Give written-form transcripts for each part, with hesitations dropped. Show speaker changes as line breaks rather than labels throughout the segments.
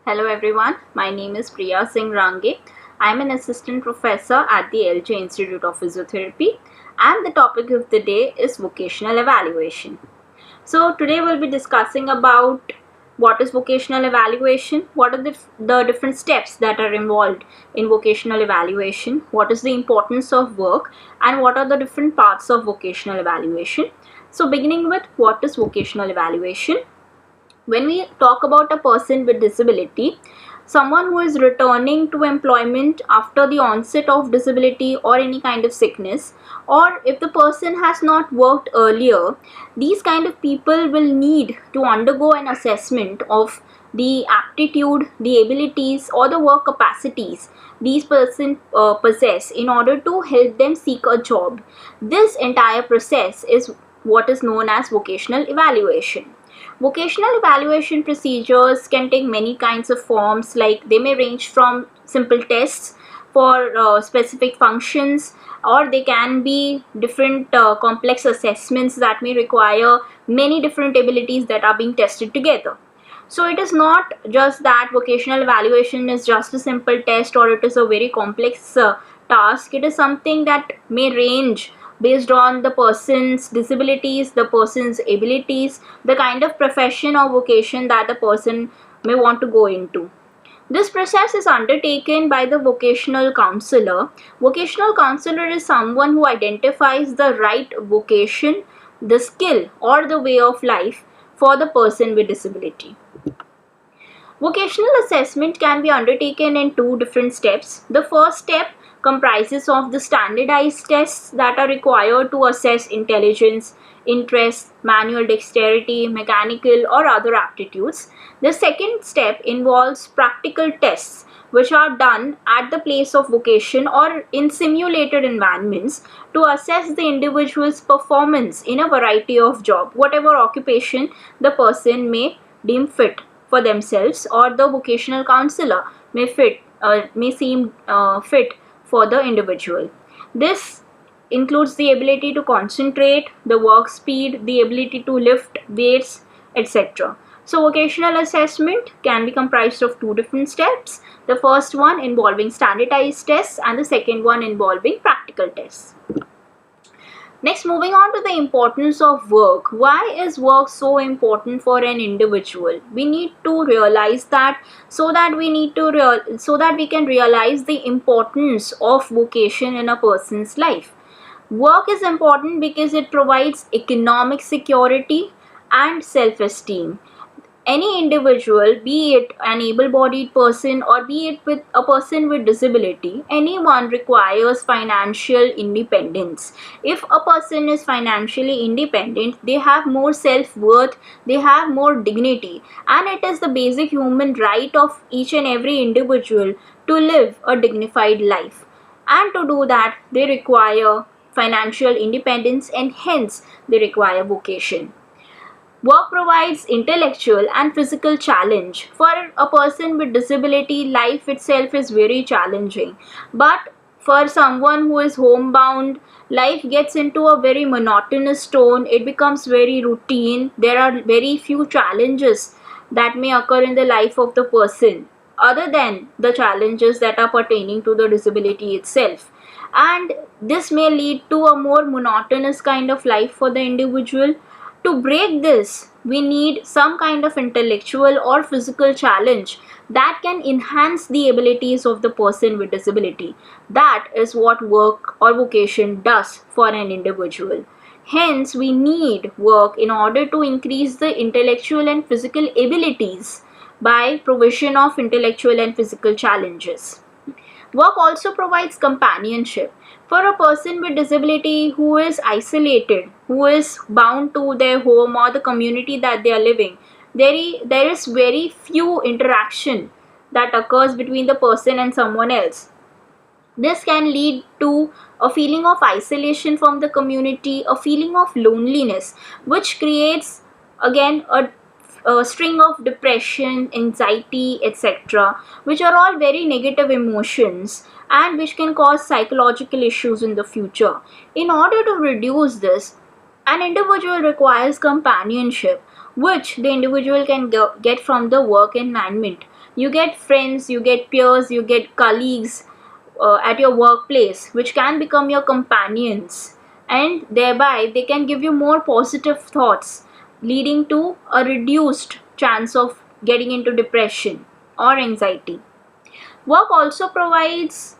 Hello everyone, my name is Priya Singh Rangey. I am an assistant professor at the LJ Institute of Physiotherapy and the topic of the day is vocational evaluation. So today we'll be discussing about what is vocational evaluation, what are the different steps that are involved in vocational evaluation, what is the importance of work and what are the different parts of vocational evaluation. So beginning with what is vocational evaluation. When we talk about a person with disability, someone who is returning to employment after the onset of disability or any kind of sickness, or if the person has not worked earlier, these kind of people will need to undergo an assessment of the aptitude, the abilities or the work capacities these person possess in order to help them seek a job. This entire process is what is known as vocational evaluation. Vocational evaluation procedures can take many kinds of forms, like they may range from simple tests for specific functions, or they can be different complex assessments that may require many different abilities that are being tested together. So it is not just that vocational evaluation is just a simple test or it is a very complex task. It is something that may range based on the person's disabilities, the person's abilities, the kind of profession or vocation that the person may want to go into. This process is undertaken by the vocational counselor. Vocational counselor is someone who identifies the right vocation, the skill or the way of life for the person with disability. Vocational assessment can be undertaken in two different steps. The first step comprises of the standardized tests that are required to assess intelligence, interest, manual dexterity, mechanical or other aptitudes. The second step involves practical tests which are done at the place of vocation or in simulated environments to assess the individual's performance in a variety of jobs, whatever occupation the person may deem fit for themselves or the vocational counselor may seem fit for the individual. This includes the ability to concentrate, the work speed, the ability to lift weights, etc. So vocational assessment can be comprised of two different steps. The first one involving standardized tests and the second one involving practical tests. Next, moving on to the importance of work. Why is work so important for an individual? We need to realize that so that we can realize the importance of vocation in a person's life. Work is important because it provides economic security and self-esteem. Any individual, be it an able-bodied person or be it with a person with disability, anyone requires financial independence. If a person is financially independent, they have more self-worth, they have more dignity, and it is the basic human right of each and every individual to live a dignified life. And to do that, they require financial independence and hence they require vocation. Work provides intellectual and physical challenge. For a person with disability, life itself is very challenging. But for someone who is homebound, life gets into a very monotonous tone. It becomes very routine. There are very few challenges that may occur in the life of the person, other than the challenges that are pertaining to the disability itself. And this may lead to a more monotonous kind of life for the individual. To break this, we need some kind of intellectual or physical challenge that can enhance the abilities of the person with disability. That is what work or vocation does for an individual. Hence, we need work in order to increase the intellectual and physical abilities by provision of intellectual and physical challenges. Work also provides companionship. For a person with disability who is isolated, who is bound to their home or the community that they are living, there is very few interaction that occurs between the person and someone else. This can lead to a feeling of isolation from the community, a feeling of loneliness, which creates again a string of depression, anxiety, etc., which are all very negative emotions and which can cause psychological issues in the future. In order to reduce this, an individual requires companionship, which the individual can get from the work environment. You get friends, you get peers, you get colleagues at your workplace, which can become your companions, and thereby they can give you more positive thoughts, leading to a reduced chance of getting into depression or anxiety. Work also provides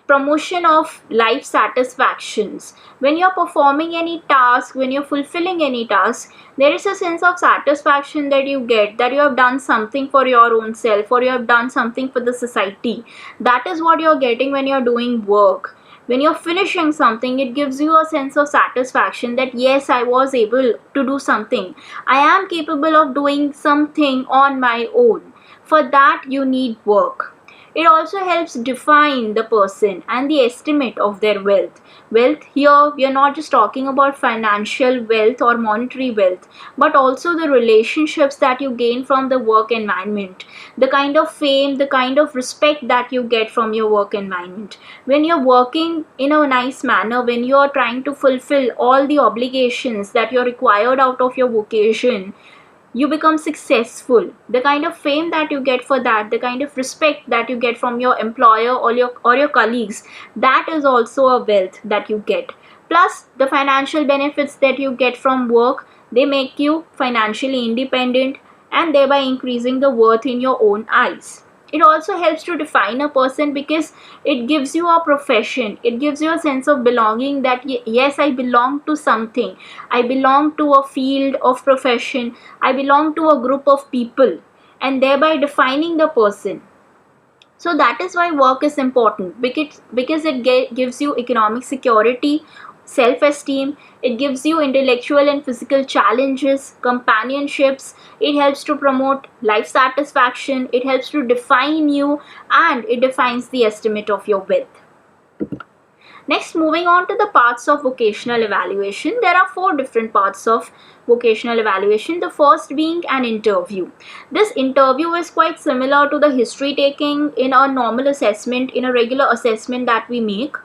promotion of life satisfactions. When you're performing any task, when you're fulfilling any task, there is a sense of satisfaction that you get, that you have done something for your own self, or you have done something for the society. That is what you're getting when you're doing work. When you're finishing something, it gives you a sense of satisfaction that yes, I was able to do something, I am capable of doing something on my own. For that you need work. It also helps define the person and the estimate of their wealth. Wealth here, we are not just talking about financial wealth or monetary wealth, but also the relationships that you gain from the work environment, the kind of fame, the kind of respect that you get from your work environment. When you're working in a nice manner, when you're trying to fulfill all the obligations that you're required out of your vocation, you become successful. The kind of fame that you get for that, the kind of respect that you get from your employer or your colleagues, that is also a wealth that you get. Plus the financial benefits that you get from work, they make you financially independent and thereby increasing the worth in your own eyes. It also helps to define a person because it gives you a profession, it gives you a sense of belonging, that yes, I belong to something, I belong to a field of profession, I belong to a group of people, and thereby defining the person. So that is why work is important, because it gives you economic security, self-esteem, it gives you intellectual and physical challenges, companionships, it helps to promote life satisfaction, it helps to define you, and it defines the estimate of your wealth. Next, moving on to the parts of vocational evaluation. There are 4 different parts of vocational evaluation. The first being an interview. This interview is quite similar to the history taking in a normal assessment, in a regular assessment that we make.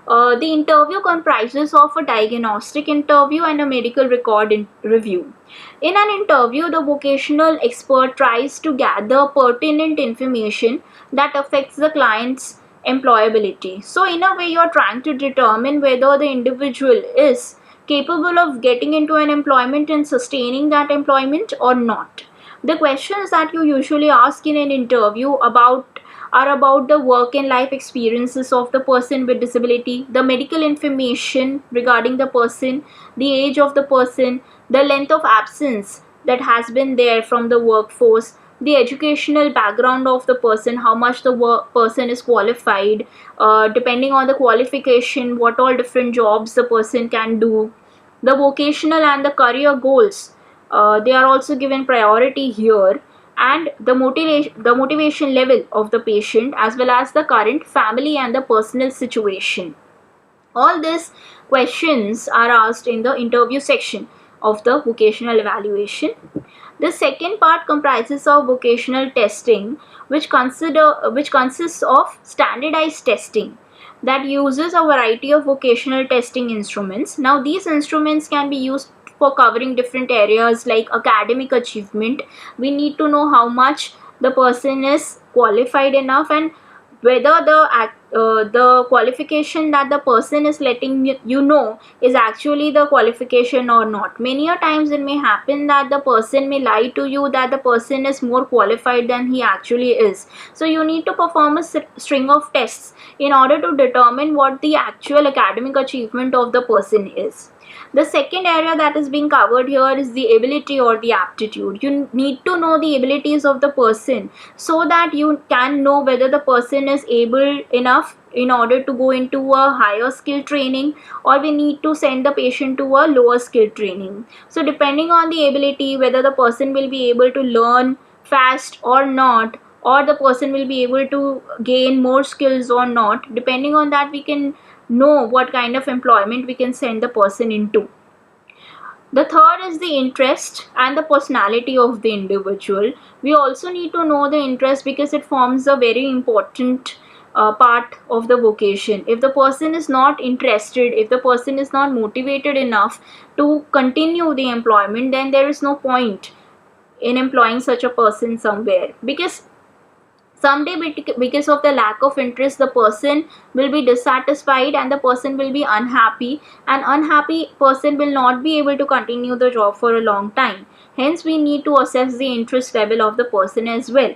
The interview comprises of a diagnostic interview and a medical record review. In an interview, the vocational expert tries to gather pertinent information that affects the client's employability. So in a way, you're trying to determine whether the individual is capable of getting into an employment and sustaining that employment or not. The questions that you usually ask in an interview are about the work and life experiences of the person with disability, the medical information regarding the person, the age of the person, the length of absence that has been there from the workforce, the educational background of the person, how much the person is qualified, depending on the qualification, what all different jobs the person can do, the vocational and the career goals, they are also given priority here, and the motivation level of the patient, as well as the current family and the personal situation. All these questions are asked in the interview section of the vocational evaluation. The second part comprises of vocational testing, which consists of standardized testing that uses a variety of vocational testing instruments. Now these instruments can be used for covering different areas like academic achievement. We need to know how much the person is qualified enough, and whether the qualification that the person is letting you know is actually the qualification or not. Many a times it may happen that the person may lie to you that the person is more qualified than he actually is. So you need to perform a string of tests in order to determine what the actual academic achievement of the person is. The second area that is being covered here is the ability or the aptitude. You need to know the abilities of the person so that you can know whether the person is able enough in order to go into a higher skill training, or we need to send the patient to a lower skill training. So depending on the ability, whether the person will be able to learn fast or not, or the person will be able to gain more skills or not, depending on that we can know what kind of employment we can send the person into. The third is the interest and the personality of the individual. We also need to know the interest because it forms a very important part of the vocation. If the person is not interested, if the person is not motivated enough to continue the employment, then there is no point in employing such a person somewhere, because Someday, because of the lack of interest, the person will be dissatisfied and the person will be unhappy. An unhappy person will not be able to continue the job for a long time. Hence, we need to assess the interest level of the person as well.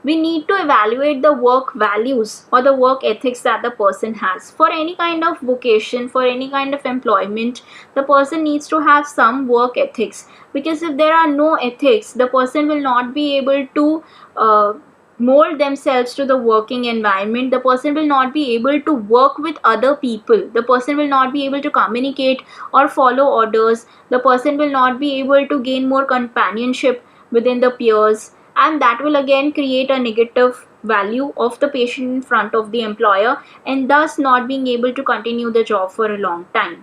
We need to evaluate the work values or the work ethics that the person has. For any kind of vocation, for any kind of employment, the person needs to have some work ethics, because if there are no ethics, the person will not be able to mold themselves to the working environment. The person will not be able to work with other people. The person will not be able to communicate or follow orders. The person will not be able to gain more companionship within the peers, and that will again create a negative value of the patient in front of the employer, and thus not being able to continue the job for a long time.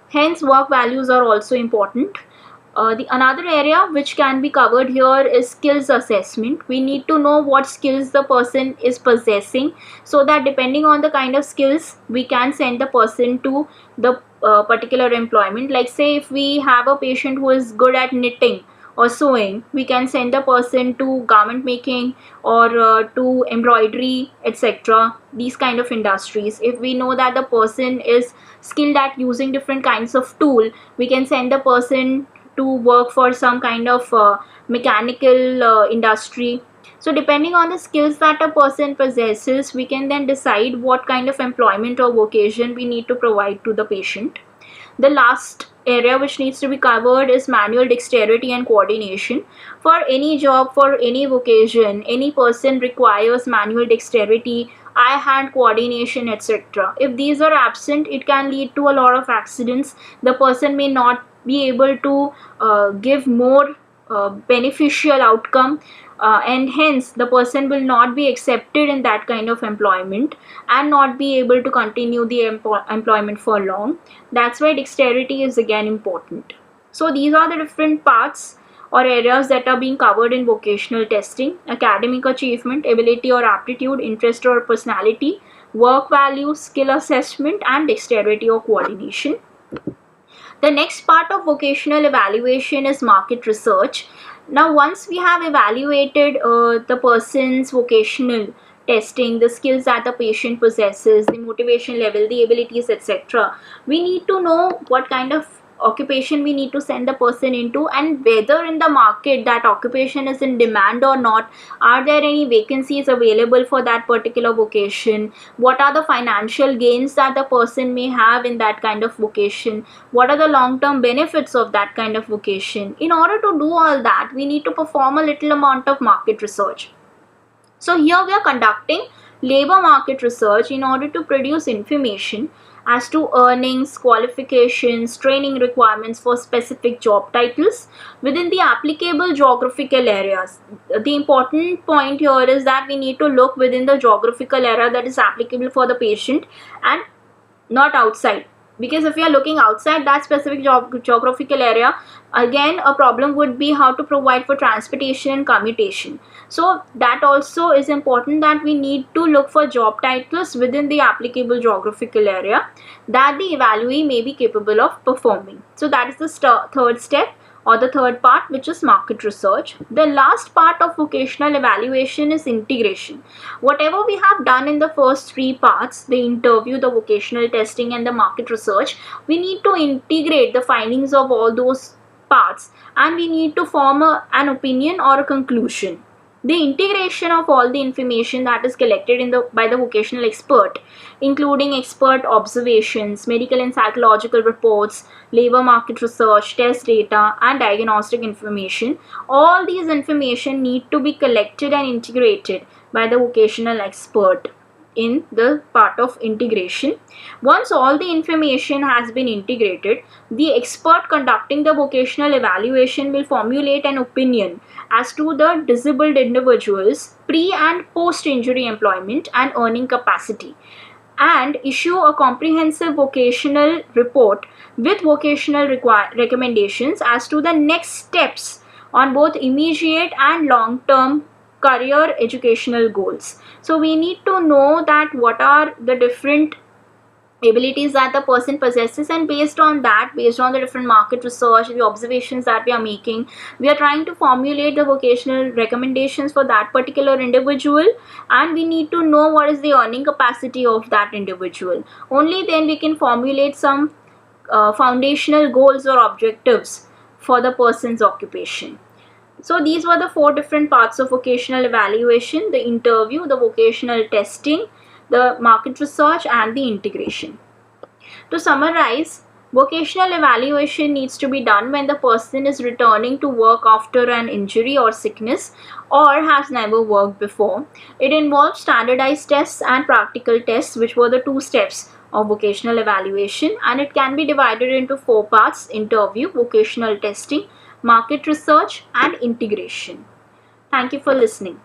Hence, work values are also important. The another area which can be covered here is skills assessment. We need to know what skills the person is possessing, so that depending on the kind of skills, we can send the person to the particular employment. Like say if we have a patient who is good at knitting or sewing, we can send the person to garment making or to embroidery, etc. These kind of industries. If we know that the person is skilled at using different kinds of tool, we can send the person to work for some kind of mechanical industry. So depending on the skills that a person possesses, we can then decide what kind of employment or vocation we need to provide to the patient. The last area which needs to be covered is manual dexterity and coordination. For any job, for any vocation, any person requires manual dexterity, eye-hand coordination, etc. If these are absent, it can lead to a lot of accidents. The person may not be able to give more beneficial outcome, and hence the person will not be accepted in that kind of employment and not be able to continue the employment for long. That's why dexterity is again important. So these are the different parts or areas that are being covered in vocational testing: academic achievement, ability or aptitude, interest or personality, work values, skill assessment, and dexterity or coordination. The next part of vocational evaluation is market research. Now, once we have evaluated the person's vocational testing, the skills that the patient possesses, the motivation level, the abilities, etc., we need to know what kind of occupation we need to send the person into, and whether in the market that occupation is in demand or not. Are there any vacancies available for that particular vocation? What are the financial gains that the person may have in that kind of vocation? What are the long-term benefits of that kind of vocation? In order to do all that, we need to perform a little amount of market research. So here we are conducting labor market research in order to produce information as to earnings, qualifications, training requirements for specific job titles within the applicable geographical areas. The important point here is that we need to look within the geographical area that is applicable for the patient and not outside. Because if we are looking outside that specific geographical area, again a problem would be how to provide for transportation and commutation. So that also is important, that we need to look for job titles within the applicable geographical area that the evaluee may be capable of performing. So that is the third step, or the third part, which is market research. The last part of vocational evaluation is integration. Whatever we have done in the first three parts, the interview, the vocational testing, and the market research, we need to integrate the findings of all those parts, and we need to form an opinion or a conclusion. The integration of all the information that is collected by the vocational expert, including expert observations, medical and psychological reports, labor market research, test data, and diagnostic information, all these information need to be collected and integrated by the vocational expert in the part of integration. Once all the information has been integrated, the expert conducting the vocational evaluation will formulate an opinion as to the disabled individual's pre and post injury employment and earning capacity, and issue a comprehensive vocational report with vocational recommendations as to the next steps on both immediate and long-term career educational goals. So we need to know that what are the different abilities that the person possesses, and based on that, based on the different market research, the observations that we are making, we are trying to formulate the vocational recommendations for that particular individual. And we need to know what is the earning capacity of that individual. Only then we can formulate some foundational goals or objectives for the person's occupation. So these were the 4 different parts of vocational evaluation: the interview, the vocational testing, the market research, and the integration. To summarize, vocational evaluation needs to be done when the person is returning to work after an injury or sickness, or has never worked before. It involves standardized tests and practical tests, which were the 2 steps of vocational evaluation, and it can be divided into 4 parts: interview, vocational testing, market research, and integration. Thank you for listening.